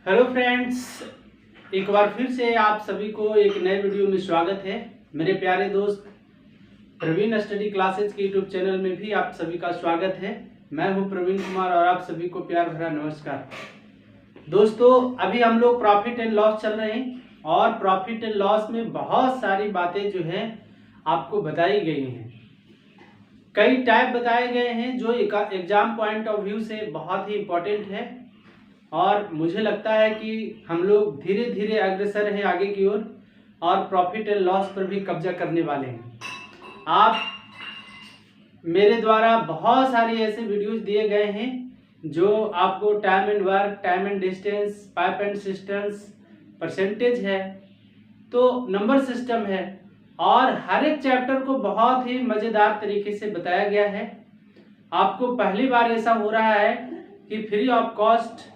Hello friends, एक बार फिर से आप सभी को एक नए वीडियो में स्वागत है। मेरे प्यारे दोस्त प्रवीण स्टडी क्लासेज के यूट्यूब चैनल में भी आप सभी का स्वागत है। मैं हूं प्रवीण कुमार और आप सभी को प्यार भरा नमस्कार। दोस्तों, अभी हम लोग प्रॉफिट एंड लॉस चल रहे हैं और प्रॉफिट एंड लॉस में बहुत सारी बातें जो है आपको बताई गई हैं। कई टाइप बताए गए हैं जो एग्जाम पॉइंट ऑफ व्यू से बहुत ही इम्पोर्टेंट है और मुझे लगता है कि हम लोग धीरे धीरे अग्रसर हैं आगे की ओर और प्रॉफिट एंड लॉस पर भी कब्जा करने वाले हैं। आप मेरे द्वारा बहुत सारे ऐसे वीडियोस दिए गए हैं जो आपको time and work, time and distance, pipe and systems, percentage है, तो नंबर सिस्टम है और हर एक चैप्टर को बहुत ही मज़ेदार तरीके से बताया गया है। आपको पहली बार ऐसा हो रहा है कि फ्री ऑफ कॉस्ट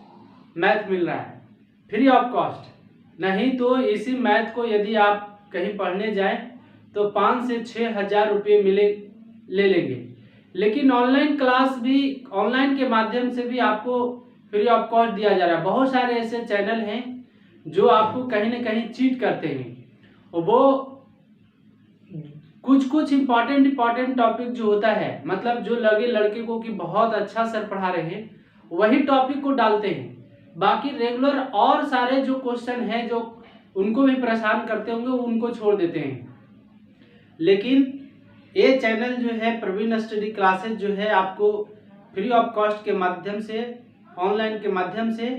मैथ मिल रहा है, फ्री ऑफ कॉस्ट। नहीं तो इसी मैथ को यदि आप कहीं पढ़ने जाएं तो 5 से 6 हज़ार रुपये ले लेंगे, लेकिन ऑनलाइन क्लास भी, ऑनलाइन के माध्यम से भी आपको फ्री ऑफ कॉस्ट दिया जा रहा है। बहुत सारे ऐसे चैनल हैं जो आपको कहीं ना कहीं चीट करते हैं और वो कुछ इम्पॉर्टेंट टॉपिक जो होता है, मतलब जो लगे लड़के को कि बहुत अच्छा सर पढ़ा रहे हैं, वही टॉपिक को डालते हैं। बाकी रेगुलर और सारे जो क्वेश्चन हैं जो उनको भी परेशान करते होंगे उनको छोड़ देते हैं। लेकिन ये चैनल जो है प्रवीण स्टडी क्लासेज जो है आपको फ्री ऑफ कॉस्ट के माध्यम से, ऑनलाइन के माध्यम से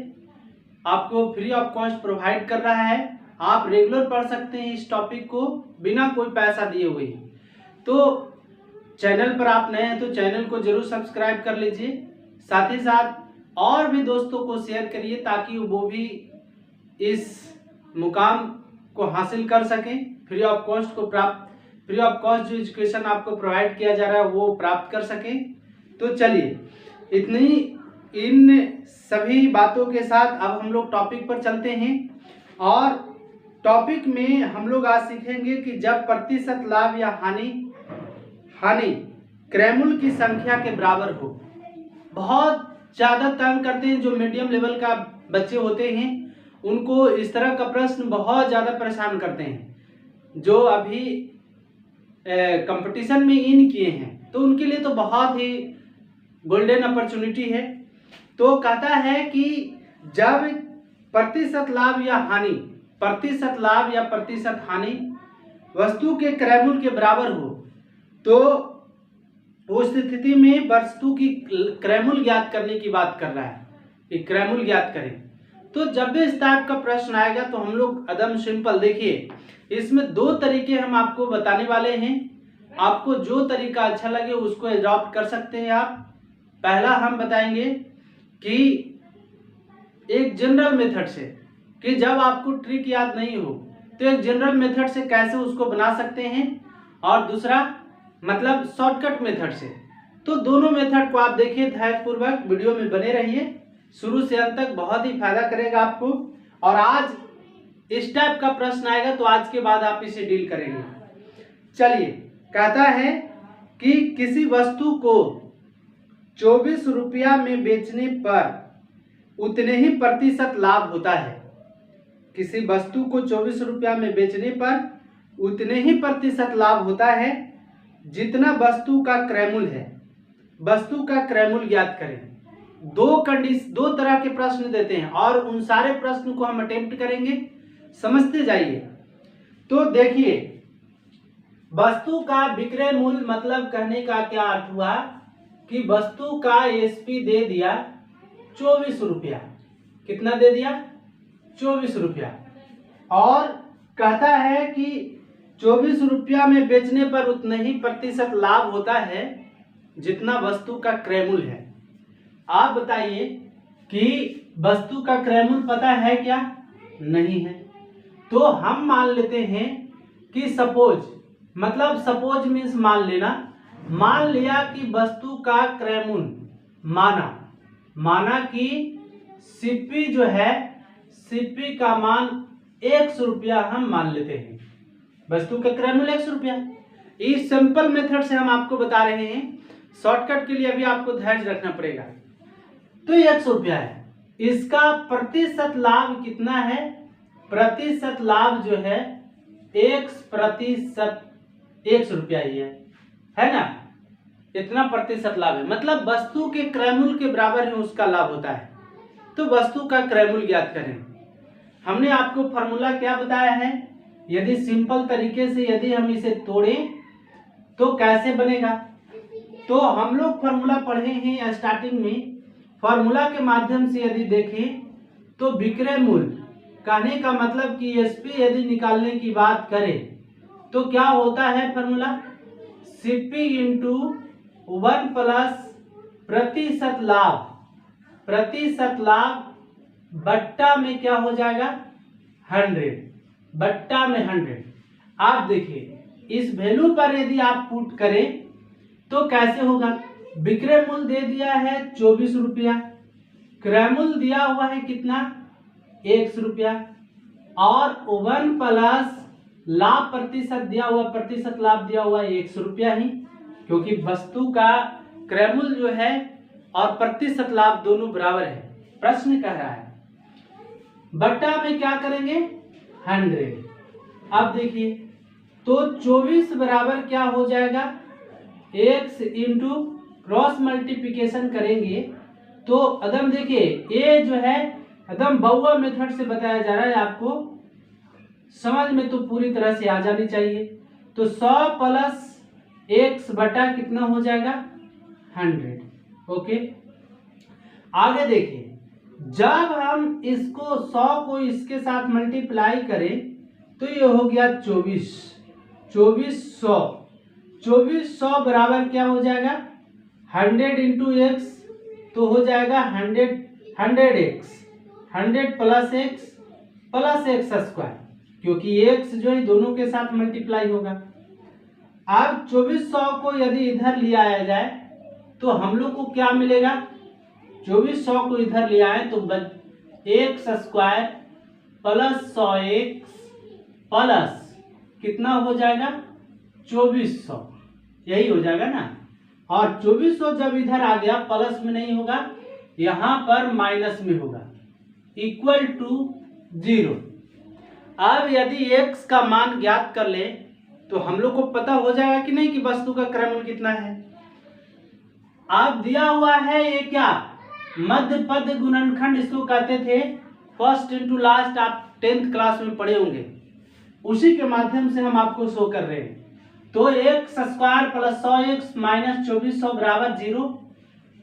आपको फ्री ऑफ कॉस्ट प्रोवाइड कर रहा है। आप रेगुलर पढ़ सकते हैं इस टॉपिक को बिना कोई पैसा दिए हुए। तो चैनल पर आप नए हैं तो चैनल को जरूर सब्सक्राइब कर लीजिए, साथ ही साथ और भी दोस्तों को शेयर करिए ताकि वो भी इस मुकाम को हासिल कर सकें, फ्री ऑफ कॉस्ट को प्राप्त, फ्री ऑफ कॉस्ट जो एजुकेशन आपको प्रोवाइड किया जा रहा है वो प्राप्त कर सकें। तो चलिए, इतनी इन सभी बातों के साथ अब हम लोग टॉपिक पर चलते हैं और टॉपिक में हम लोग आज सीखेंगे कि जब प्रतिशत लाभ या हानि क्रैमुल की संख्या के बराबर हो। बहुत ज़्यादा तंग करते हैं जो मीडियम लेवल का बच्चे होते हैं, उनको इस तरह का प्रश्न बहुत ज़्यादा परेशान करते हैं। जो अभी कंपटीशन में इन किए हैं तो उनके लिए तो बहुत ही गोल्डन अपॉर्चुनिटी है। तो कहता है कि जब प्रतिशत लाभ या प्रतिशत हानि वस्तु के क्रैमुल के बराबर हो तो उस स्थिति में वस्तु की क्रैमुल ज्ञात करने की बात कर रहा है कि क्रैमुल ज्ञात करें। तो जब भी इस टाइप का प्रश्न आएगा तो हम लोग एकदम सिंपल, देखिए इसमें दो तरीके हम आपको बताने वाले हैं। आपको जो तरीका अच्छा लगे उसको एडॉप्ट कर सकते हैं आप। पहला हम बताएंगे कि एक जनरल मेथड से, कि जब आपको ट्रिक याद नहीं हो तो एक जनरल मेथड से कैसे उसको बना सकते हैं, और दूसरा मतलब शॉर्टकट मेथड से। तो दोनों मेथड को आप देखिए धैर्यपूर्वक, वीडियो में बने रहिए, शुरू से अंत तक बहुत ही फायदा करेगा आपको। और आज इस टाइप का प्रश्न आएगा तो आज के बाद आप इसे डील करेंगे। चलिए, कहता है कि किसी वस्तु को 24 रुपया में बेचने पर उतने ही प्रतिशत लाभ होता है। किसी वस्तु को 24 रुपया में बेचने पर उतने ही प्रतिशत लाभ होता है जितना वस्तु का क्रैमुल है। वस्तु का क्रैमुल ज्ञात करें। दो तरह के प्रश्न देते हैं और उन सारे प्रश्न को हम अटेम्प्ट करेंगे, समझते जाइए। तो देखिए, वस्तु का विक्रय मूल्य मतलब कहने का क्या अर्थ हुआ कि वस्तु का एसपी दे दिया 24 रुपया। कितना दे दिया? 24 रुपया। और कहता है कि 24 रुपया में बेचने पर उतना ही प्रतिशत लाभ होता है जितना वस्तु का क्रैमुल है। आप बताइए कि वस्तु का क्रैमुल पता है क्या? नहीं है। तो हम मान लेते हैं कि सपोज मीन्स मान लिया कि वस्तु का क्रैमुल, माना कि सीपी जो है, सीपी का मान 100 रुपया हम मान लेते हैं। वस्तु का क्रैमुल 100 रुपया। इस सिंपल मेथड से हम आपको बता रहे हैं, शॉर्टकट के लिए अभी आपको धैर्य रखना पड़ेगा। तो ये 100 रुपया है। इसका प्रतिशत लाभ कितना है? प्रतिशत लाभ जो है x% 100 रुपया ही है ना। इतना प्रतिशत लाभ है, मतलब वस्तु के क्रय मूल्य के बराबर ही उसका लाभ होता है। तो वस्तु का क्रय मूल्य ज्ञात करें। हमने आपको फॉर्मूला क्या बताया है? यदि सिंपल तरीके से यदि हम इसे तोड़ें तो कैसे बनेगा? तो हम लोग फॉर्मूला पढ़े हैं स्टार्टिंग में। फॉर्मूला के माध्यम से यदि देखें तो विक्रय मूल्य कहने का मतलब कि एसपी यदि निकालने की बात करें तो क्या होता है फॉर्मूला? सीपी इंटू 1 प्लस प्रतिशत लाभ, प्रतिशत लाभ बट्टा में क्या हो जाएगा? 100, बट्टा में 100। आप देखिए इस वैल्यू पर यदि आप पुट करें तो कैसे होगा? विक्रय मूल्य दे दिया है 24 रुपया, क्रय मूल्य दिया हुआ है कितना? 100 रुपया, और 1 प्लस लाभ प्रतिशत दिया हुआ, प्रतिशत लाभ दिया हुआ 100 रुपया ही, क्योंकि वस्तु का क्रय मूल्य जो है और प्रतिशत लाभ दोनों बराबर है। प्रश्न कह रहा है बट्टा में क्या करेंगे? 100। अब देखिए तो 24 बराबर क्या हो जाएगा? x इंटू क्रॉस मल्टीप्लिकेशन करेंगे तो एकदम देखिए ये जो है एकदम बहुआ मेथड से बताया जा रहा है, आपको समझ में तो पूरी तरह से आ जानी चाहिए। तो 100 प्लस x बटा कितना हो जाएगा? 100। ओके, आगे देखिए जब हम इसको 100 को इसके साथ मल्टीप्लाई करें तो ये हो गया 24, 2400, 2400 बराबर क्या हो जाएगा? 100 इंटू एक्स तो हो जाएगा 100x, 100 प्लस एक्स स्क्वायर, क्योंकि x जो है दोनों के साथ मल्टीप्लाई होगा। अब 2400 को यदि इधर ले आया जाए तो हम लोग को क्या मिलेगा? 2400 को इधर ले आए तो x square plus 100x plus कितना हो जाएगा? 2400, यही हो जाएगा ना। और 2400 जब इधर आ गया प्लस में नहीं होगा, यहां पर माइनस में होगा, इक्वल टू 0। अब यदि x का मान ज्ञात कर ले तो हम लोग को पता हो जाएगा कि नहीं कि वस्तु का क्रय मूल्य कितना है। अब दिया हुआ है ये क्या? मध्य पद गुणनखंड इसको कहते थे, फर्स्ट इनटू लास्ट आप 10th क्लास में पढ़े होंगे, उसी के माध्यम से हम आपको शो कर रहे हैं। तो x square plus 100x minus 2400 बराबर 0।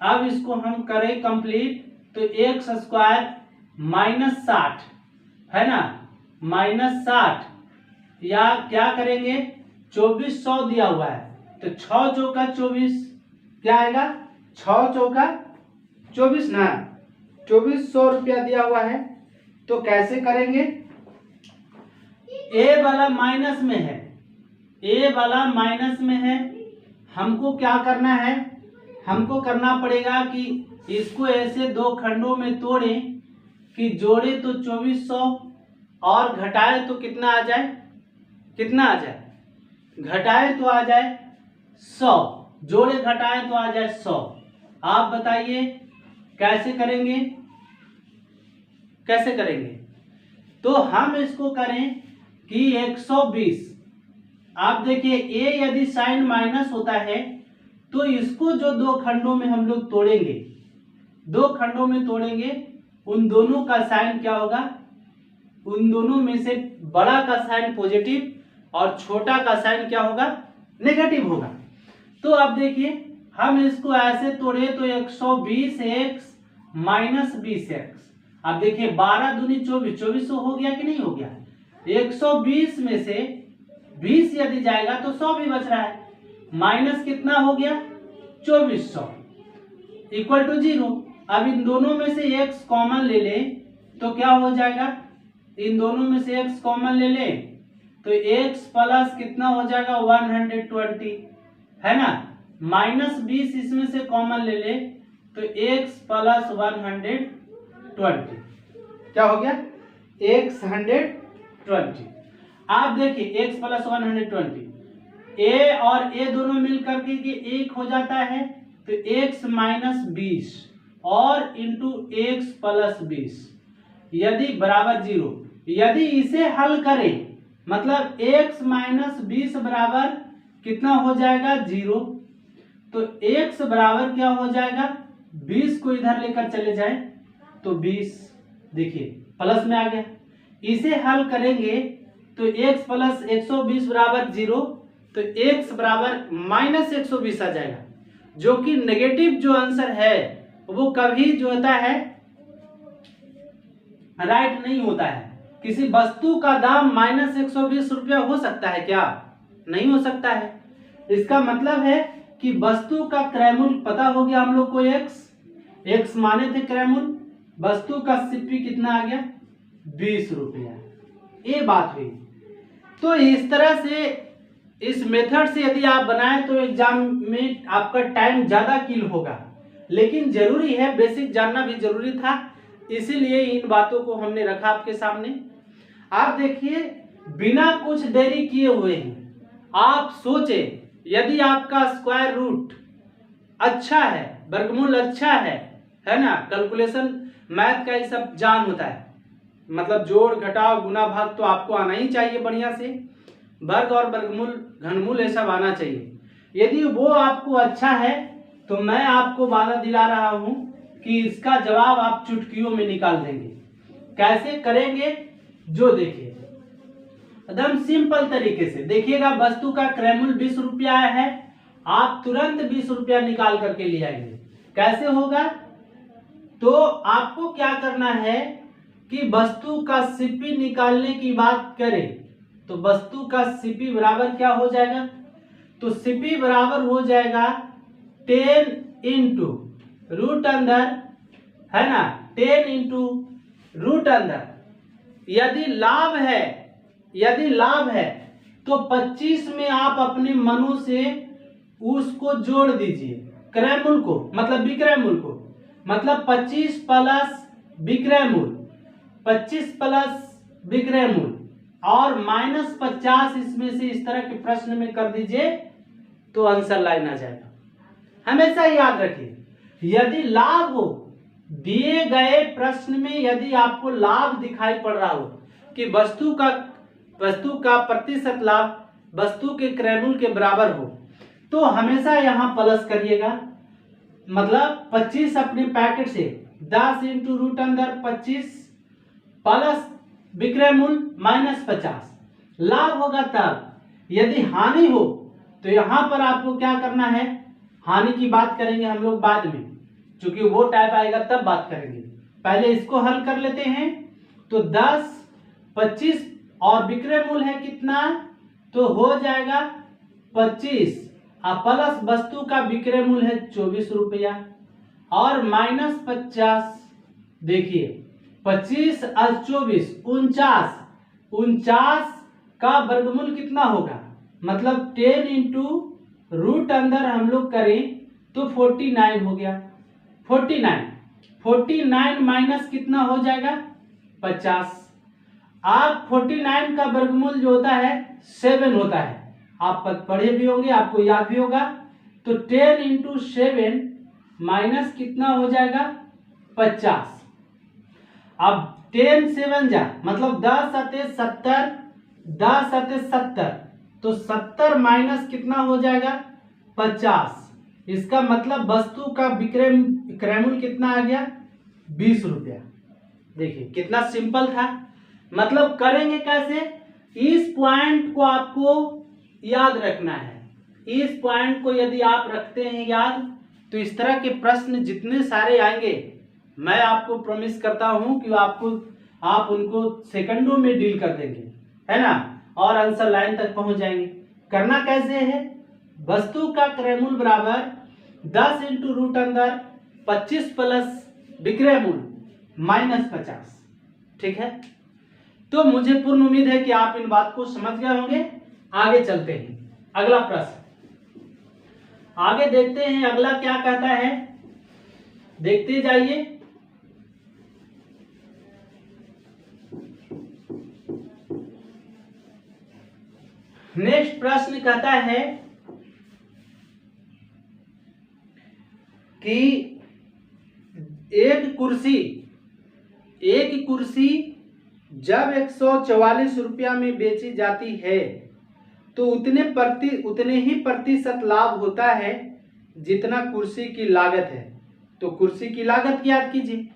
अब इसको हम करें कंप्लीट तो एक्स स्क्वायर माइनस 60 है ना, माइनस 60 या क्या करेंगे? 2400 दिया हुआ है तो 6 चौका 24 क्या आएगा? 6 चौका 24 ना, 2400 रुपया दिया हुआ है। तो कैसे करेंगे? ए वाला माइनस में है, ए वाला माइनस में है, हमको क्या करना है? हमको करना पड़ेगा कि इसको ऐसे दो खंडों में तोड़ें कि जोड़े तो 2400 और घटाए तो कितना आ जाए? कितना आ जाए? घटाए तो आ जाए 100, जोड़े घटाए तो आ जाए 100। आप बताइए कैसे करेंगे? कैसे करेंगे? तो हम इसको करें कि 120। आप देखिए ए यदि साइन माइनस होता है तो इसको जो दो खंडों में हम लोग तोड़ेंगे, दो खंडों में तोड़ेंगे, उन दोनों का साइन क्या होगा? उन दोनों में से बड़ा का साइन पॉजिटिव और छोटा का साइन क्या होगा? नेगेटिव होगा। तो अब देखिए हम इसको ऐसे तोड़े तो 120x माइनस 20x। अब देखिए 12 दूनी 24, 2400 हो गया कि नहीं हो गया? 120 में से 20 यदि जाएगा तो 100 भी बच रहा है, माइनस कितना हो गया? 2400 इक्वल टू 0। अब इन दोनों में से x कॉमन ले ले तो क्या हो जाएगा? इन दोनों में से x कॉमन ले ले तो x प्लस कितना हो जाएगा? 120 है ना, माइनस 20 इसमें से कॉमन ले ले तो x प्लस 120 क्या हो गया? x 120। आप देखिए x प्लस 120, a और a दोनों मिल करके के 1 हो जाता है तो x माइनस 20 और इंटू एक्स प्लस 20 यदि बराबर 0। यदि इसे हल करें मतलब x माइनस 20 बराबर कितना हो जाएगा 0। तो x बराबर क्या हो जाएगा 20 को इधर लेकर चले जाए तो 20 देखिए प्लस में आ गया। इसे हल करेंगे तो x प्लस 120 बराबर 0। तो x बराबर माइनस 120 आ जाएगा, जो कि नेगेटिव जो आंसर है वो कभी जो होता है राइट नहीं होता है। किसी वस्तु का दाम माइनस 120 रुपया हो सकता है क्या? नहीं हो सकता है। इसका मतलब है कि वस्तु का क्रयमूल्य पता हो गया हम लोग को x माने थे क्रयमूल्य, वस्तु का सीपी कितना आ गया 20 रुपया। ये बात हुई। तो इस तरह से इस मेथड से यदि आप बनाएं तो एग्जाम में आपका टाइम ज्यादा किल होगा, लेकिन जरूरी है, बेसिक जानना भी जरूरी था, इसीलिए इन बातों को हमने रखा आपके सामने। आप देखिए बिना कुछ देरी किए हुए ही आप सोचे यदि आपका स्क्वायर रूट अच्छा है, वर्गमूल अच्छा है ना, कैलकुलेशन मैथ का ये सब जान होता है, मतलब जोड़ घटाव गुना भाग तो आपको आना ही चाहिए बढ़िया से, वर्ग और वर्गमूल घनमूल ये सब आना चाहिए। यदि वो आपको अच्छा है तो मैं आपको वादा दिला रहा हूं कि इसका जवाब आप चुटकियों में निकाल देंगे। कैसे करेंगे जो देखिए एकदम सिंपल तरीके से देखिएगा। वस्तु का क्रयमूल्य 20 रुपया है, आप तुरंत 20 रुपया निकाल करके ले आएंगे। कैसे होगा? तो आपको क्या करना है कि वस्तु का सीपी निकालने की बात करें तो वस्तु का सीपी बराबर क्या हो जाएगा? तो सीपी बराबर हो जाएगा 10 इंटू रूट अंदर, है ना, 10 इंटू रूट अंदर। यदि लाभ है तो 25 में आप अपने मनो से उसको जोड़ दीजिए, क्रयमूल्य को मतलब विक्रय मूल्य को, मतलब 25 प्लस विक्रय मूल्य, 25 प्लस विक्रय मूल्य और माइनस 50 इसमें से इस तरह के प्रश्न में कर दीजिए तो आंसर लाइन आ जाएगा। हमेशा याद रखिए यदि लाभ हो, दिए गए प्रश्न में यदि आपको लाभ दिखाई पड़ रहा हो कि वस्तु का प्रतिशत लाभ वस्तु के क्रयमूल्य के बराबर हो तो हमेशा यहां प्लस करिएगा, मतलब 25 अपने पैकेट से 10 इंटू रूट अंदर 25 प्लस विक्रय मूल्य माइनस 50 लाभ होगा तब। यदि हानि हो तो यहां पर आपको क्या करना है, हानि की बात करेंगे हम लोग बाद में, क्योंकि वो टाइप आएगा तब बात करेंगे। पहले इसको हल कर लेते हैं। तो 10 25 और विक्रय मूल्य है कितना, तो हो जाएगा 25 प्लस वस्तु का विक्रय मूल्य है 24 रुपया और माइनस 50। देखिए 25 और 24 49 का वर्गमूल कितना होगा, मतलब 10 इंटू रूट अंदर हम लोग करें तो 49 हो गया। 49 माइनस कितना हो जाएगा 50। आप 49 का वर्गमूल जो होता है 7 होता है, आप पढ़े भी होंगे, आपको याद भी होगा। तो 10 इंटू 7 माइनस कितना हो जाएगा 50। अब 10 7 जा मतलब 10 अते 70, 10 अते 70, तो 70 माइनस कितना हो जाएगा 50। इसका मतलब वस्तु का क्रयमूल्य कितना आ गया 20 रुपया। देखिए कितना सिंपल था। मतलब करेंगे कैसे, इस पॉइंट को आपको याद रखना है। इस पॉइंट को यदि आप रखते हैं याद तो इस तरह के प्रश्न जितने सारे आएंगे मैं आपको प्रॉमिस करता हूं कि आप उनको सेकंडों में डील कर देंगे, है ना, और आंसर लाइन तक पहुंच जाएंगे। करना कैसे है, वस्तु का क्रयमूल्य बराबर 10 इंटू रूट अंदर 25 प्लस विक्रय मूल्य माइनस 50। ठीक है, तो मुझे पूर्ण उम्मीद है कि आप इन बात को समझ गए होंगे। आगे चलते हैं, अगला प्रश्न आगे देखते हैं, अगला क्या कहता है, देखते जाइए। नेक्स्ट प्रश्न कहता है कि एक कुर्सी जब 144 रुपया में बेची जाती है तो उतने ही प्रतिशत लाभ होता है जितना कुर्सी की लागत है। तो कुर्सी की लागत याद कीजिए,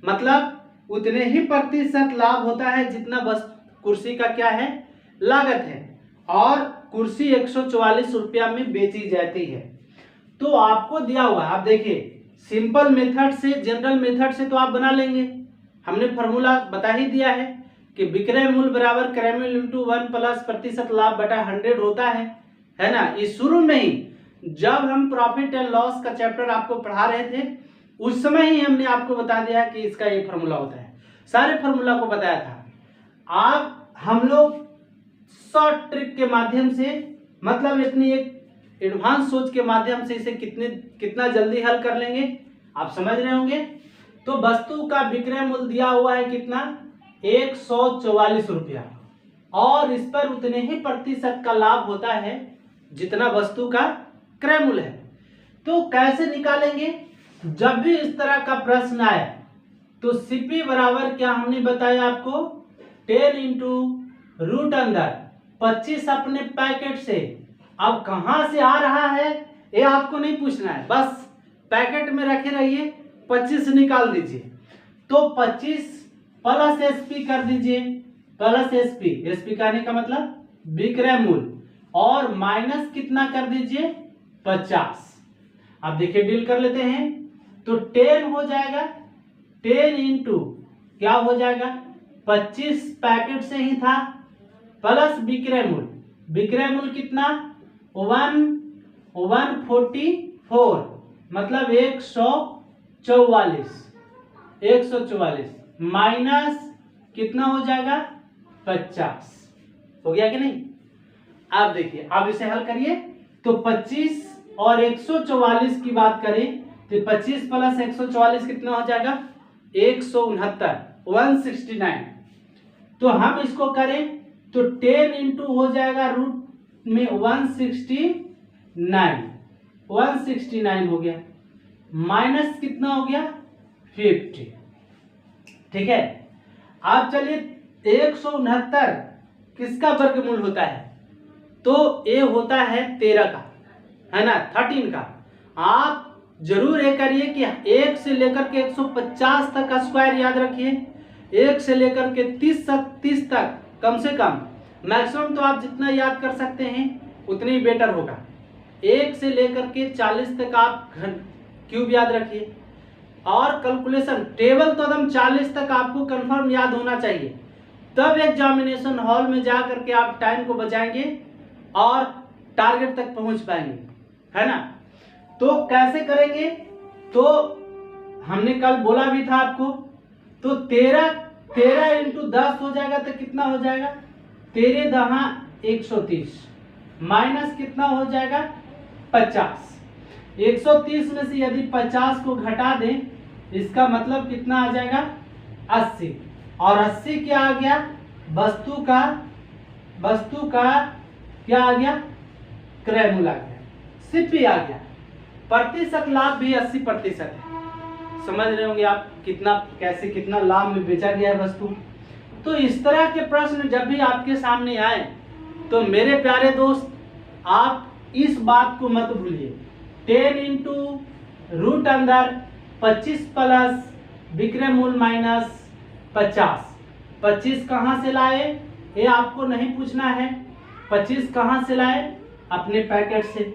मतलब उतने ही प्रतिशत लाभ होता है जितना बस कुर्सी का क्या है, लागत है, और कुर्सी 144 रुपया में बेची जाती है। तो आपको दिया हुआ है, आप देखिए सिंपल मेथड से, जनरल मेथड से तो आप बना लेंगे। हमने फॉर्मूला बता ही दिया है कि विक्रय मूल्य बराबर क्रय मूल्य इंटू 1 प्लस प्रतिशत लाभ बटा 100 होता है ना। इस शुरू में ही जब हम प्रॉफिट एंड लॉस का चैप्टर आपको पढ़ा रहे थे उस समय ही हमने आपको बता दिया कि इसका ये फॉर्मूला होता है, सारे फॉर्मूला को बताया था। आप हम लोग शॉर्ट ट्रिक के माध्यम से, मतलब इतनी एक एडवांस सोच के माध्यम से इसे कितना जल्दी हल कर लेंगे आप समझ रहे होंगे। तो वस्तु का विक्रय मूल्य दिया हुआ है कितना, 144 रुपया, और इस पर उतने ही प्रतिशत का लाभ होता है जितना वस्तु का क्रय मूल्य है। तो कैसे निकालेंगे, जब भी इस तरह का प्रश्न आए तो सीपी बराबर क्या हमने बताया आपको, 10 इंटू रूट अंदर 25 अपने पैकेट से। अब कहां से आ रहा है ये आपको नहीं पूछना है, बस पैकेट में रखे रहिए, 25 निकाल दीजिए। तो 25 प्लस एसपी कर दीजिए, प्लस एसपी कहने का मतलब विक्रय मूल्य, और माइनस कितना कर दीजिए 50। अब देखिए डील कर लेते हैं, तो 10 हो जाएगा, 10 इंटू क्या हो जाएगा 25 पैकेट से ही था, प्लस विक्रय मूल्य कितना 144, मतलब 144 माइनस कितना हो जाएगा 50। हो गया कि नहीं। आप देखिए, आप इसे हल करिए तो 25 और 144 की बात करें तो 25 प्लस 144 कितना हो जाएगा 169। तो हम इसको करें तो 10 इंटू हो जाएगा रूट में 169 हो गया, माइनस कितना हो गया 50। ठीक है। अब चलिए 169 किसका वर्गमूल होता है, तो ये होता है 13 का, है ना, 13 का। आप जरूर ये करिए कि 1 से लेकर के 150 तक का स्क्वायर याद रखिए, 1 से लेकर के 30 तक कम से कम, मैक्सिमम तो आप जितना याद कर सकते हैं उतनी ही बेटर होगा। 1 से लेकर के 40 तक आप क्यूब याद रखिए, और कैलकुलेशन टेबल तो एकदम 40 तक आपको कंफर्म याद होना चाहिए, तब एग्जामिनेशन हॉल में जा करके आप टाइम को बचाएंगे और टारगेट तक पहुंच पाएंगे, है ना। तो कैसे करेंगे, तो हमने कल बोला भी था आपको, तो 13 इंटू 10 हो जाएगा तो कितना हो जाएगा 13 दहा 130, माइनस कितना हो जाएगा 50। 130 में से यदि 50 को घटा दें इसका मतलब कितना आ जाएगा 80, और 80 क्या आ गया, वस्तु का क्या आ गया, क्रय मूल्य आ गया, सीपी आ गया। प्रतिशत लाभ भी 80% है, समझ रहे होंगे आप कितना लाभ में बेचा गया है वस्तु। तो इस तरह के प्रश्न जब भी आपके सामने आए तो मेरे प्यारे दोस्त आप इस बात को मत भूलिए, 10 इंटू रूट अंदर 25 प्लस विक्रय मूल्य माइनस 50। 25 कहाँ से लाए ये आपको नहीं पूछना है, 25 कहाँ से लाए अपने पैकेट से।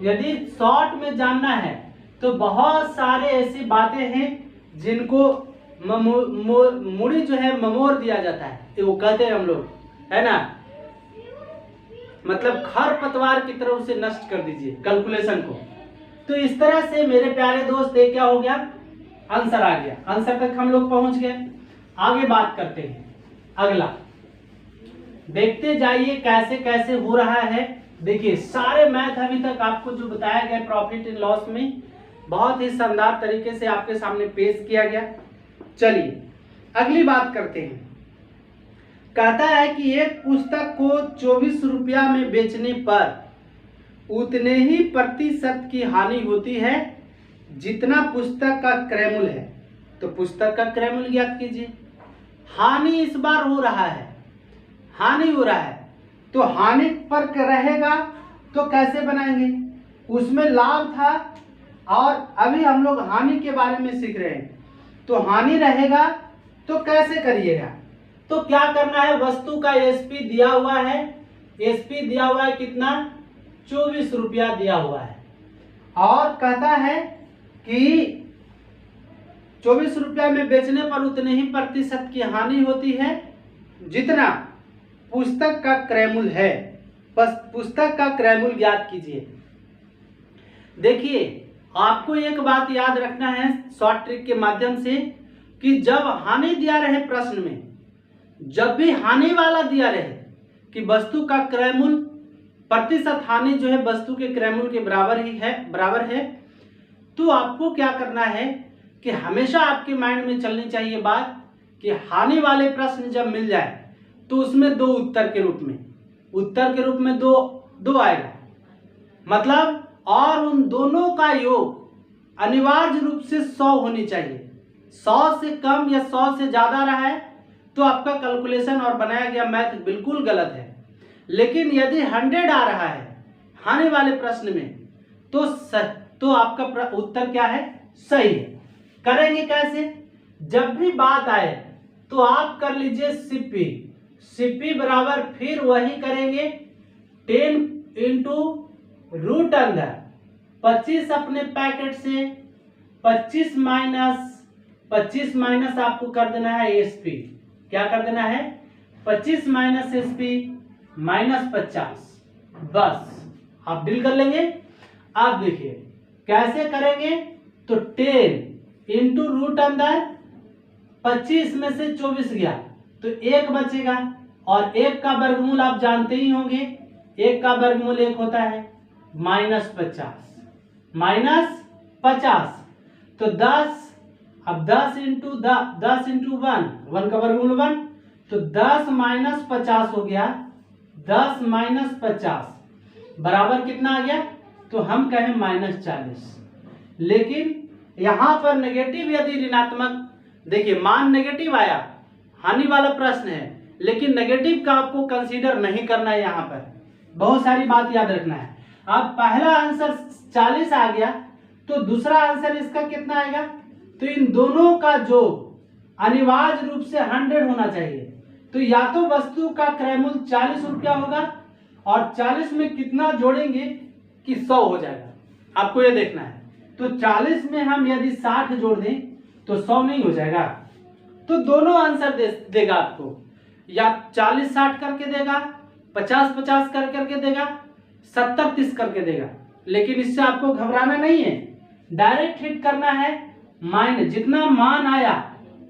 यदि शॉर्ट में जानना है तो बहुत सारे ऐसी बातें हैं जिनको मुड़ी जो है ममोर दिया जाता है, वो कहते हैं हम लोग, है ना, मतलब खरपतवार की तरह उसे नष्ट कर दीजिए कैलकुलेशन को। तो इस तरह से मेरे प्यारे दोस्त ये क्या हो गया, आंसर आ गया, आंसर तक हम लोग पहुंच गए। आगे बात करते हैं, अगला देखते जाइए कैसे कैसे हो रहा है। देखिए सारे मैथ अभी तक आपको जो बताया गया प्रॉफिट एंड लॉस में बहुत ही शानदार तरीके से आपके सामने पेश किया गया। चलिए अगली बात करते हैं। कहता है कि एक पुस्तक को 24 रुपया में बेचने पर उतने ही प्रतिशत की हानि होती है जितना पुस्तक का क्रय मूल्य है। तो पुस्तक का क्रय मूल्य ज्ञात कीजिए। हानि इस बार हो रहा है, हानि हो रहा है, तो हानि पर रहेगा तो कैसे बनाएंगे? उसमें लाभ था और अभी हम लोग हानि के बारे में सीख रहे हैं, तो हानि रहेगा तो कैसे करिएगा? तो क्या करना है, वस्तु का एसपी दिया हुआ है, एसपी दिया हुआ है कितना, 24 रुपया दिया हुआ है, और कहता है कि 24 रुपया में बेचने पर उतने ही प्रतिशत की हानि होती है जितना पुस्तक का क्रय मूल्य है। बस पुस्तक का क्रय मूल्य ज्ञात कीजिए। देखिए, आपको एक बात याद रखना है शॉर्ट ट्रिक के माध्यम से कि जब हानि दिया रहे प्रश्न में, जब भी हानि वाला दिया रहे कि वस्तु का क्रय मूल्य प्रतिशत हानि जो है वस्तु के क्रय मूल्य के बराबर है, तो आपको क्या करना है कि हमेशा आपके माइंड में चलनी चाहिए बात कि हानि वाले प्रश्न जब मिल जाए तो उसमें दो उत्तर के रूप में दो आएगा, मतलब और उन दोनों का योग अनिवार्य रूप से 100 होनी चाहिए। 100 से कम या 100 से ज्यादा रहा है तो आपका कैलकुलेशन और बनाया गया मैथ बिल्कुल गलत है। लेकिन यदि 100 आ रहा है हानि वाले प्रश्न में तो आपका उत्तर क्या है, सही है। करेंगे कैसे? जब भी बात आए तो आप कर लीजिए सिप्पी बराबर फिर वही करेंगे 10 इंटू रूट अंदर 25 अपने पैकेट से 25 माइनस आपको कर देना है एसपी। क्या कर देना है? 25 माइनस एसपी माइनस 50। बस आप डील कर लेंगे। आप देखिए कैसे करेंगे, तो 10 इंटू रूट अंदर 25 में से 24 गया तो 1 बचेगा, और 1 का वर्गमूल आप जानते ही होंगे, 1 का वर्गमूल 1 होता है -50 तो 10। अब 10 इंटू 1 का वर्गमूल 1, तो 10 माइनस 50 हो गया। 10 माइनस 50 बराबर कितना आ गया? तो हम कहें -40। लेकिन यहां पर नेगेटिव यदि ऋणात्मक, देखिए मान नेगेटिव आया, हानि वाला प्रश्न है, लेकिन नेगेटिव का आपको कंसीडर नहीं करना है। यहाँ पर बहुत सारी बात याद रखना है। अब पहला आंसर 40 आ गया तो दूसरा आंसर इसका कितना आएगा? तो इन दोनों का जो अनिवार्य रूप से 100 होना चाहिए। तो या तो वस्तु का क्रय मूल्य 40 रुपया होगा और 40 में कितना जोड़ेंगे कि 100 हो जाएगा, आपको ये देखना है। तो 40 में हम यदि 60 जोड़ दें तो 100 नहीं हो जाएगा। तो दोनों आंसर देगा आपको, या 40-60 करके देगा, 50-50 करके देगा, 70-30 करके देगा। लेकिन इससे आपको घबराना नहीं है, डायरेक्ट हिट करना है माइनस। जितना मान आया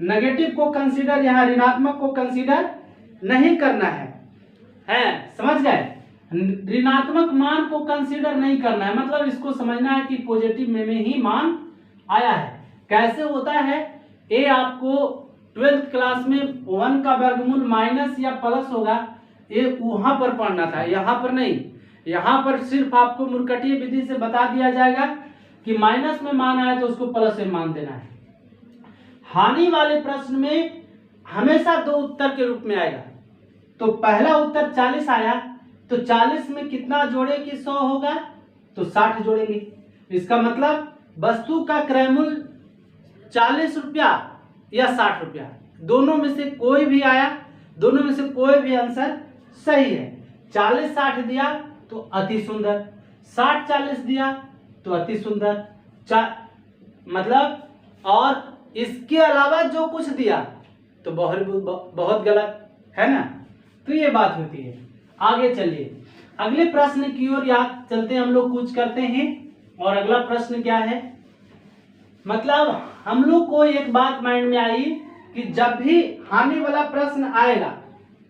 नेगेटिव को कंसीडर, यहाँ ऋणात्मक को कंसीडर नहीं करना है समझ गए? ऋणात्मक मान को कंसीडर नहीं करना है, मतलब इसको समझना है कि पॉजिटिव में ही मान आया है। कैसे होता है? ए आपको 12th क्लास में 1 का वर्गमूल माइनस या प्लस होगा, ये वहां पर पढ़ना था, यहाँ पर नहीं। यहाँ पर सिर्फ आपको मूर्खटीय विधि से बता दिया जाएगा कि माइनस में मान आया तो उसको प्लस में मान देना है। हानि वाले प्रश्न में हमेशा दो उत्तर के रूप में आएगा। तो पहला उत्तर 40 आया तो 40 में कितना जोड़े कि 100 होगा, तो 60 जोड़ेंगे। इसका मतलब वस्तु का क्रय मूल्य 40 रुपया या 60 रुपया, दोनों में से कोई भी आया, दोनों में से कोई भी आंसर सही है। 40-60 दिया तो अति सुंदर, 60-40 दिया तो अति सुंदर, मतलब और इसके अलावा जो कुछ दिया तो बहुत गलत है ना। तो ये बात होती है। आगे चलिए अगले प्रश्न की ओर याद चलते हैं, हम लोग कुछ करते हैं। और अगला प्रश्न क्या है, मतलब हम लोग को एक बात माइंड में आई कि जब भी हानि वाला प्रश्न आएगा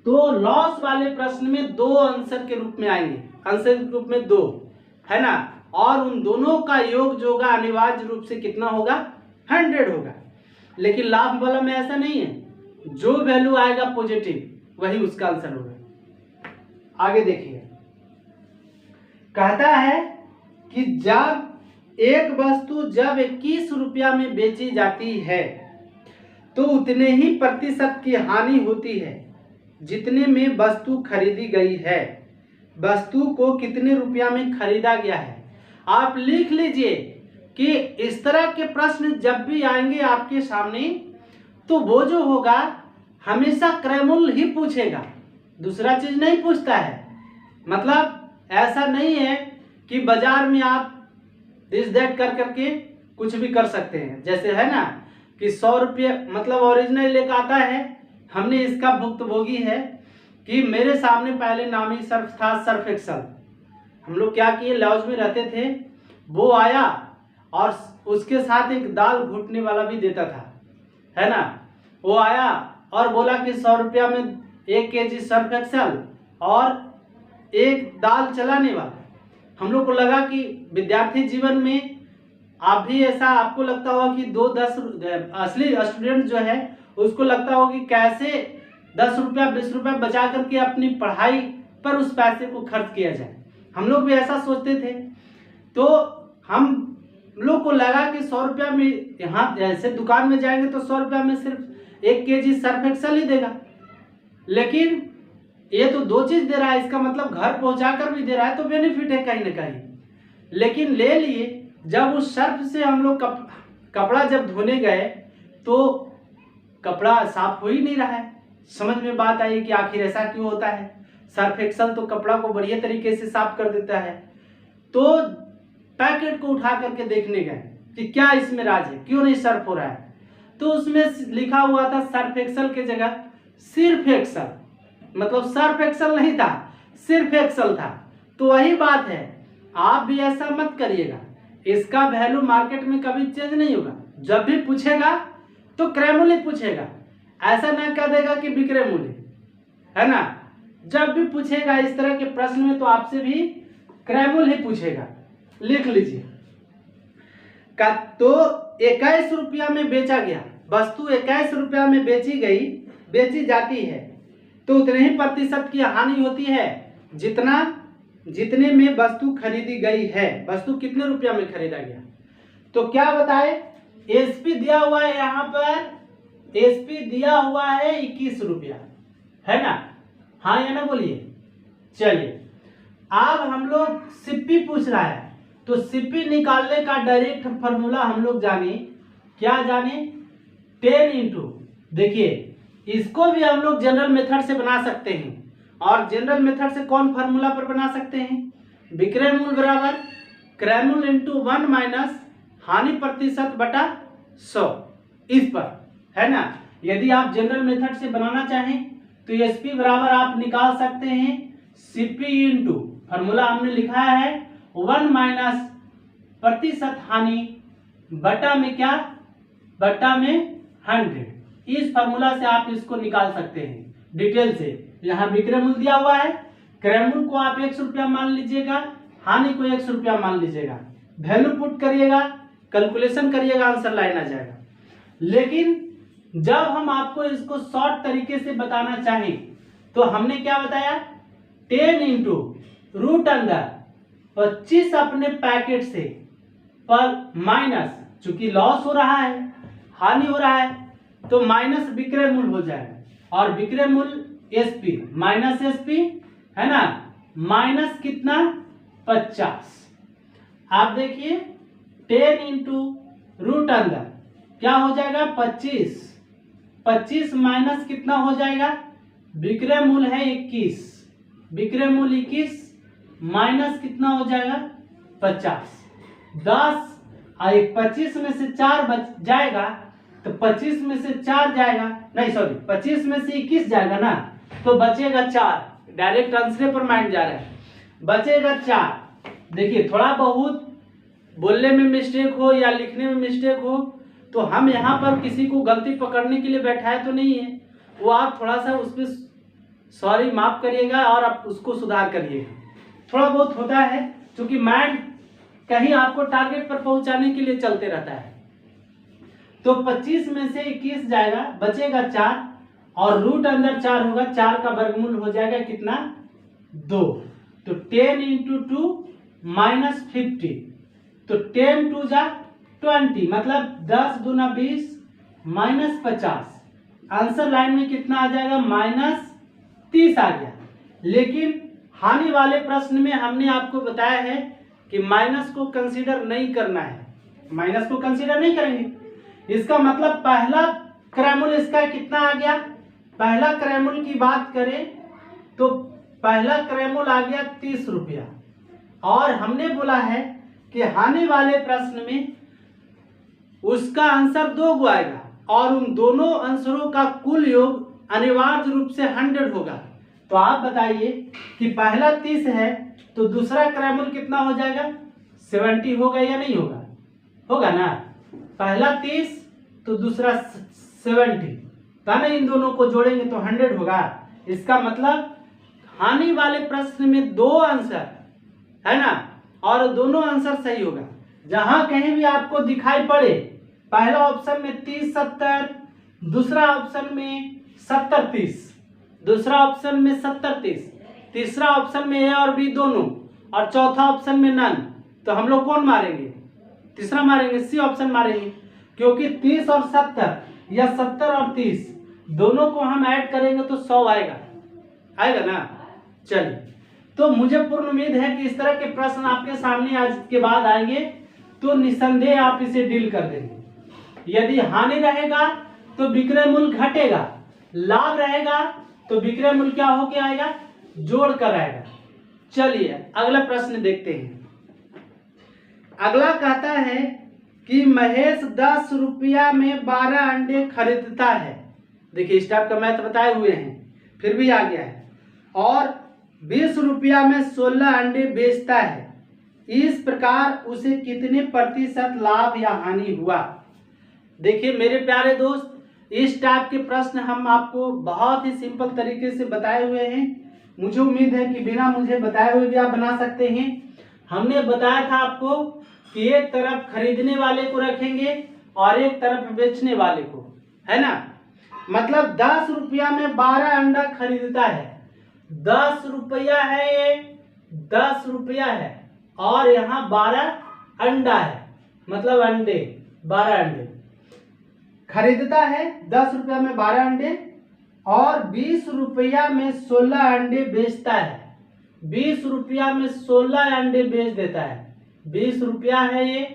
तो लॉस वाले प्रश्न में दो आंसर के रूप में आएंगे, आंसर के रूप में 2 है ना, और उन दोनों का योग जो होगा अनिवार्य रूप से कितना होगा, 100 होगा। लेकिन लाभ वाला में ऐसा नहीं है, जो वैल्यू आएगा पॉजिटिव वही उसका आंसर होगा। आगे देखिए, कहता है कि जब एक वस्तु जब 21 रुपया में बेची जाती है तो उतने ही प्रतिशत की हानि होती है जितने में वस्तु खरीदी गई है। वस्तु को कितने रुपया में खरीदा गया है। आप लिख लीजिए कि इस तरह के प्रश्न जब भी आएंगे आपके सामने तो वो जो होगा हमेशा क्रय मूल्य ही पूछेगा, दूसरा चीज नहीं पूछता है। मतलब ऐसा नहीं है कि बाजार में आप दिस दैट कर करके कुछ भी कर सकते हैं। जैसे है ना कि 100 रुपये मतलब ओरिजिनल लेकर आता है, हमने इसका भुक्तभोगी है कि मेरे सामने पहले नामी सर्फ था, सर्फ एक्सल। हम लोग क्या किए, लॉज में रहते थे, वो आया और उसके साथ एक दाल घुटने वाला भी देता था, है ना। वो आया और बोला कि 100 रुपया में 1 केजी सर्फ एक्सल और एक दाल चलाने वाला। हम लोग को लगा कि विद्यार्थी जीवन में आप भी ऐसा आपको लगता होगा कि 2-10 असली स्टूडेंट जो है उसको लगता होगा कि कैसे 10 रुपया 20 रुपया बचा करके अपनी पढ़ाई पर उस पैसे को खर्च किया जाए। हम लोग भी ऐसा सोचते थे। तो हम लोग को लगा कि 100 रुपया में यहाँ जैसे दुकान में जाएंगे तो 100 रुपया में सिर्फ 1 केजी सर्फ एक्सल ही देगा, लेकिन ये तो 2 चीज दे रहा है, इसका मतलब घर पहुंचा कर भी दे रहा है, तो बेनिफिट है कहीं ना कहीं। लेकिन ले लिए, जब उस सर्फ से हम लोग कपड़ा जब धोने गए तो कपड़ा साफ हो ही नहीं रहा है। समझ में बात आई कि आखिर ऐसा क्यों होता है। सर्फ एक्सल तो कपड़ा को बढ़िया तरीके से साफ कर देता है। तो पैकेट को उठा करके देखने गए कि क्या इसमें राज है, क्यों नहीं सर्फ हो रहा है। तो उसमें लिखा हुआ था सर्फ एक्सल के जगह सिर्फ एक्सल, मतलब सर्फ एक्सल नहीं था, सिर्फ एक्सल था। तो वही बात है, आप भी ऐसा मत करिएगा। इसका वैल्यू मार्केट में कभी चेंज नहीं होगा। जब भी पूछेगा तो क्रय मूल्य पूछेगा, ऐसा ना कह देगा कि विक्रय मूल्य, है ना। जब भी पूछेगा इस तरह के प्रश्न में तो आपसे भी क्रय मूल्य ही पूछेगा। लिख लीजिए का तो 21 रुपया में बेचा गया, वस्तु 21 रुपया में बेची जाती है तो उतने ही प्रतिशत की हानि होती है जितने में वस्तु खरीदी गई है। वस्तु कितने रुपया में खरीदा गया, तो क्या बताए, एसपी दिया हुआ है, यहाँ पर एसपी दिया हुआ है 21 रुपया, है ना। हाँ या ना बोलिए। चलिए अब हम लोग सीपी पूछ रहा है, तो सीपी निकालने का डायरेक्ट फॉर्मूला हम लोग जाने, क्या जाने, 10 इंटू, देखिए इसको भी हम लोग जनरल मेथड से बना सकते हैं। और जनरल मेथड से कौन फार्मूला पर बना सकते हैं, विक्रय मूल्य बराबर क्रय मूल्य इंटू 1 माइनस हानि प्रतिशत बटा 100, इस पर, है ना। यदि आप जनरल मेथड से बनाना चाहें तो एसपी बराबर आप निकाल सकते हैं सीपी इंटू, फार्मूला हमने लिखा है 1 माइनस प्रतिशत हानि बटा में क्या, बटा में 100। इस फार्मूला से आप इसको निकाल सकते हैं डिटेल से। यहाँ विक्रय मूल्य दिया हुआ है, क्रय मूल्य को आप 100 रुपया मान लीजिएगा, हानि को 100 रुपया मान लीजिएगा, वैल्यू पुट करिएगा, कैलकुलेशन करिएगा, आंसर लाइन आ जाएगा। लेकिन जब हम आपको इसको शॉर्ट तरीके से बताना चाहें तो हमने क्या बताया, 10 इंटू रूट अंदर 25 अपने पैकेट से पर माइनस, चूंकि लॉस हो रहा है, हानि हो रहा है, तो माइनस विक्रय मूल्य हो जाएगा। और विक्रय मूल्य एसपी माइनस एसपी, है ना, माइनस कितना 50। आप देखिए 10 इंटू रूट अंदर क्या हो जाएगा 25, 25 माइनस कितना हो जाएगा, विक्रय मूल्य है 21, विक्रय मूल्य 21 माइनस कितना हो जाएगा 50, 10 और 25 में से 4 बच जाएगा, तो 25 में से 4 जाएगा, नहीं सॉरी 25 में से 21 जाएगा ना, तो बचेगा 4। डायरेक्ट आंसर पर माइंड जा रहा है, बचेगा 4। देखिए थोड़ा बहुत बोलने में मिस्टेक हो या लिखने में मिस्टेक हो तो हम यहाँ पर किसी को गलती पकड़ने के लिए बैठाए तो नहीं है, वो आप थोड़ा सा उस पर सॉरी माफ करिएगा और आप उसको सुधार करिएगा। थोड़ा बहुत होता है क्योंकि माइंड कहीं आपको टारगेट पर पहुंचाने के लिए चलते रहता है। तो 25 में से 21 जाएगा, बचेगा 4 और रूट अंदर 4 होगा, 4 का वर्गमूल हो जाएगा कितना 2, तो 10 इंटू 2 माइनस 50, तो 10 2 जा 20, मतलब 10 दूना 20, -50। आंसर लाइन में कितना आ जाएगा? -30 आ गया। लेकिन हानि वाले प्रश्न में हमने आपको बताया है कि माइनस को कंसीडर नहीं करना है, माइनस को कंसीडर नहीं करेंगे। इसका मतलब पहला क्रैमुल इसका कितना आ गया? पहला क्रैमुल की बात करें तो पहला क्रैमुल आ गया 30 रुपया, और हमने बोला है कि हानि वाले प्रश्न में उसका आंसर 2 गो आएगा और उन दोनों आंसरों का कुल योग अनिवार्य रूप से 100 होगा। तो आप बताइए कि पहला 30 है तो दूसरा क्रैमुल कितना हो जाएगा? 70 होगा या नहीं होगा? होगा ना। पहला 30 तो दूसरा 70, तो ना इन दोनों को जोड़ेंगे तो 100 होगा। इसका मतलब हानि वाले प्रश्न में 2 आंसर है ना, और दोनों आंसर सही होगा। जहां कहीं भी आपको दिखाई पड़े पहला ऑप्शन में 30 70, दूसरा ऑप्शन में 70 30, दूसरा ऑप्शन में 70 30, तीसरा ऑप्शन में ए और बी दोनों, और चौथा ऑप्शन में नन, तो हम लोग कौन मारेंगे? तीसरा मारेंगे, सी ऑप्शन मारेंगे। क्योंकि 30 और 70 या 70 और 30 दोनों को हम ऐड करेंगे तो 100 आएगा, आएगा ना। चलिए, तो मुझे पूर्ण उम्मीद है कि इस तरह के प्रश्न आपके सामने आज के बाद आएंगे तो निसंदेह आप इसे डील कर देंगे। यदि हानि रहेगा तो विक्रय मूल्य घटेगा, लाभ रहेगा तो विक्रय मूल्य क्या होके आएगा? जोड़ कर आएगा। चलिए अगला प्रश्न देखते हैं। अगला कहता है कि महेश 10 रुपया में 12 अंडे खरीदता है। देखिए इस टाइप का मैथ बताए हुए हैं, फिर भी आ गया है। और 20 रुपया में 16 अंडे बेचता है। इस प्रकार उसे कितने प्रतिशत लाभ या हानि हुआ? देखिए मेरे प्यारे दोस्त, इस टाइप के प्रश्न हम आपको बहुत ही सिंपल तरीके से बताए हुए हैं। मुझे उम्मीद है कि बिना मुझे बताए हुए भी आप बना सकते हैं। हमने बताया था आपको कि एक तरफ खरीदने वाले को रखेंगे और एक तरफ बेचने वाले को, है ना। मतलब 10 रुपया में 12 अंडा खरीदता है। 10 रुपया है, ये 10 रुपया है और यहाँ 12 अंडा है, मतलब अंडे 12 अंडे खरीदता है। 10 रुपया में 12 अंडे और 20 रुपया में 16 अंडे बेचता है। 20 रुपया में 16 अंडे बेच देता है। 20 रुपया है, ये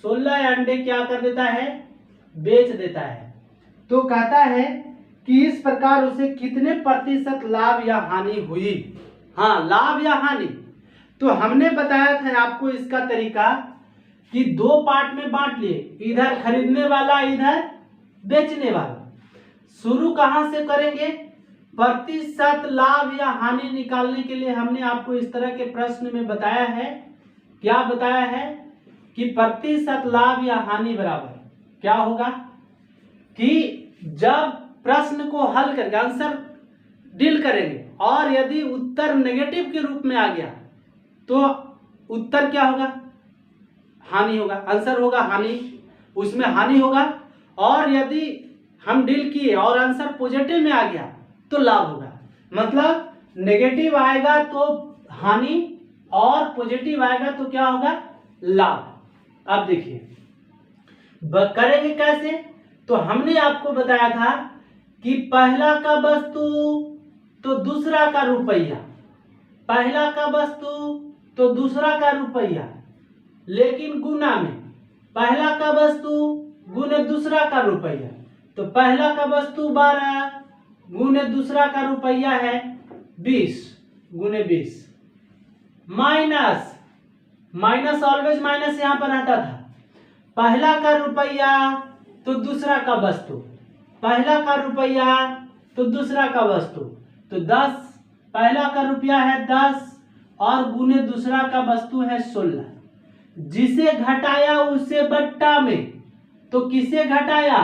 16 अंडे क्या कर देता है? बेच देता है। तो कहता है कि इस प्रकार उसे कितने प्रतिशत लाभ या हानि हुई? हाँ, लाभ या हानि। तो हमने बताया था आपको इसका तरीका कि 2 पार्ट में बांट लिए, इधर खरीदने वाला, इधर बेचने वाला। शुरू कहां से करेंगे? प्रतिशत लाभ या हानि निकालने के लिए हमने आपको इस तरह के प्रश्न में बताया है। क्या बताया है? कि प्रतिशत लाभ या हानि बराबर क्या होगा कि जब प्रश्न को हल करके आंसर डील करेंगे और यदि उत्तर नेगेटिव के रूप में आ गया तो उत्तर क्या होगा? हानि होगा। आंसर होगा हानि, उसमें हानि होगा। और यदि हम डील किए और आंसर पॉजिटिव में आ गया तो लाभ होगा। मतलब नेगेटिव आएगा तो हानि और पॉजिटिव आएगा तो क्या होगा? लाभ। अब देखिए करेंगे कैसे? तो हमने आपको बताया था कि पहला का वस्तु तो दूसरा का रुपया, पहला का वस्तु तो दूसरा का रुपया, लेकिन गुना में पहला का वस्तु गुने दूसरा का रुपया। तो पहला का वस्तु 12 गुने दूसरा का रुपया है 20 गुने 20। माइनस, माइनस ऑलवेज माइनस यहां पर आता था। पहला का रुपया तो दूसरा का वस्तु, पहला का रुपया तो दूसरा का वस्तु। तो 10, पहला का रुपया है 10 और गुने दूसरा का वस्तु है 16। जिसे घटाया उसे बट्टा में, तो किसे घटाया?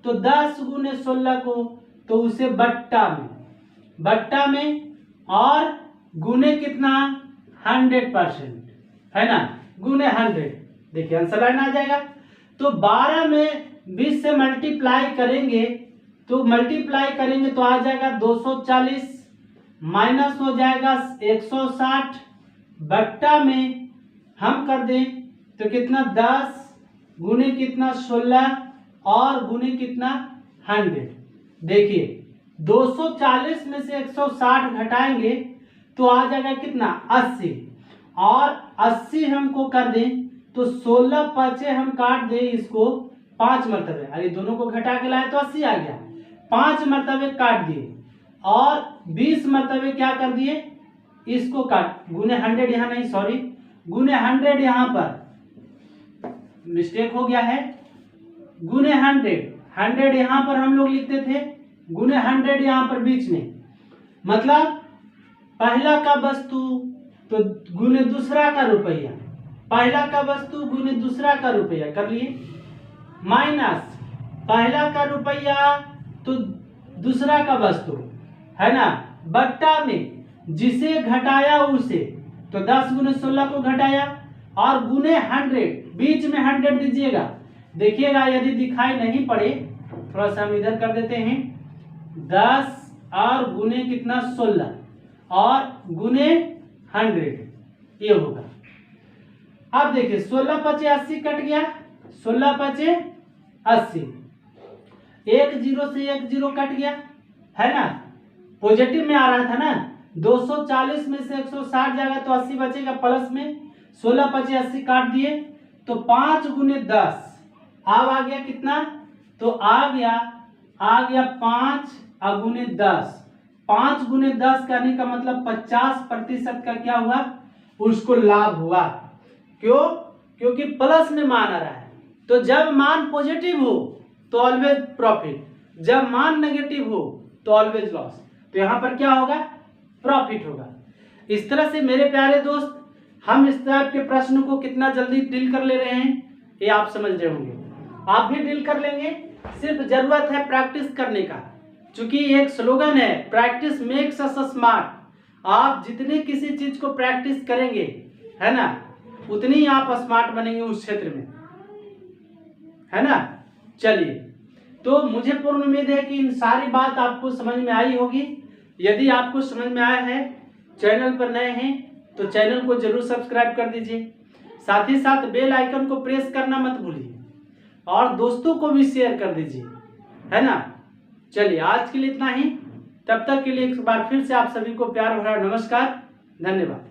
तो 10 गुने 16 को, तो उसे बट्टा में, बट्टा में, और गुने कितना? 100%, है ना, गुने 100। देखिए आंसर लाइन आ जाएगा। तो 12 में 20 से मल्टीप्लाई करेंगे तो आ जाएगा 240, माइनस हो जाएगा 160, बट्टा में हम कर दें तो कितना? 10 गुने कितना? 16 और गुने कितना 100। देखिए 240 में से 160 घटाएंगे तो आ जाएगा कितना 80, और 80 हमको कर दें तो 16 5 हम काट दें इसको 5 मरतबे, अरे दोनों को घटा के लाए तो 80 आ गया, 5 मरतबे काट दिए और 20 मरतबे क्या कर दिए इसको काट, गुने 100 यहाँ नहीं सॉरी गुने 100 यहाँ पर मिस्टेक हो गया है, गुने 100 यहाँ पर हम लोग लिखते थे, गुने 100 यहाँ पर बीच में, मतलब पहला का वस्तु तो गुने दूसरा का रुपया, पहला का वस्तु गुने दूसरा का रुपया कर लिए, माइनस पहला का रुपया तो दूसरा का वस्तु है ना, बट्टा में जिसे घटाया उसे, तो 10 गुने 16 को घटाया और गुने 100, बीच में 100 दीजिएगा। देखिएगा यदि दिखाई नहीं पड़े थोड़ा सा हम इधर कर देते हैं, 10 और गुने कितना 16 और गुने 100 ये होगा। अब देखिए 16 5 80 कट गया, 16 5 80, एक जीरो से एक जीरो कट गया है ना, पॉजिटिव में आ रहा था ना, 240 में से 160 जाएगा तो 80 बचेगा प्लस में, 16 5 80 काट दिए तो 5 गुने 10, अब आ गया कितना, तो आ गया 5 गुने 10, 5 गुने 10 करने का मतलब 50% का क्या हुआ उसको लाभ हुआ। क्यों? क्योंकि प्लस में मान आ रहा है, तो जब मान पॉजिटिव हो तो ऑलवेज प्रॉफिट, जब मान नेगेटिव हो तो ऑलवेज लॉस, तो यहाँ पर क्या होगा प्रॉफिट होगा। इस तरह से मेरे प्यारे दोस्त हम इस टाइप के प्रश्न को कितना जल्दी डील कर ले रहे हैं ये आप समझ रहे होंगे, आप भी डील कर लेंगे, सिर्फ जरूरत है प्रैक्टिस करने का। चूंकि एक स्लोगन है प्रैक्टिस मेक्स अस स्मार्ट, आप जितने किसी चीज को प्रैक्टिस करेंगे है ना उतनी आप स्मार्ट बनेंगे उस क्षेत्र में, है ना। चलिए, तो मुझे पूर्ण उम्मीद है कि इन सारी बात आपको समझ में आई होगी। यदि आपको समझ में आया है, चैनल पर नए हैं तो चैनल को जरूर सब्सक्राइब कर दीजिए, साथ ही साथ बेल आइकन को प्रेस करना मत भूलिए और दोस्तों को भी शेयर कर दीजिए, है ना। चलिए आज के लिए इतना ही, तब तक के लिए एक बार फिर से आप सभी को प्यार भरा नमस्कार, धन्यवाद।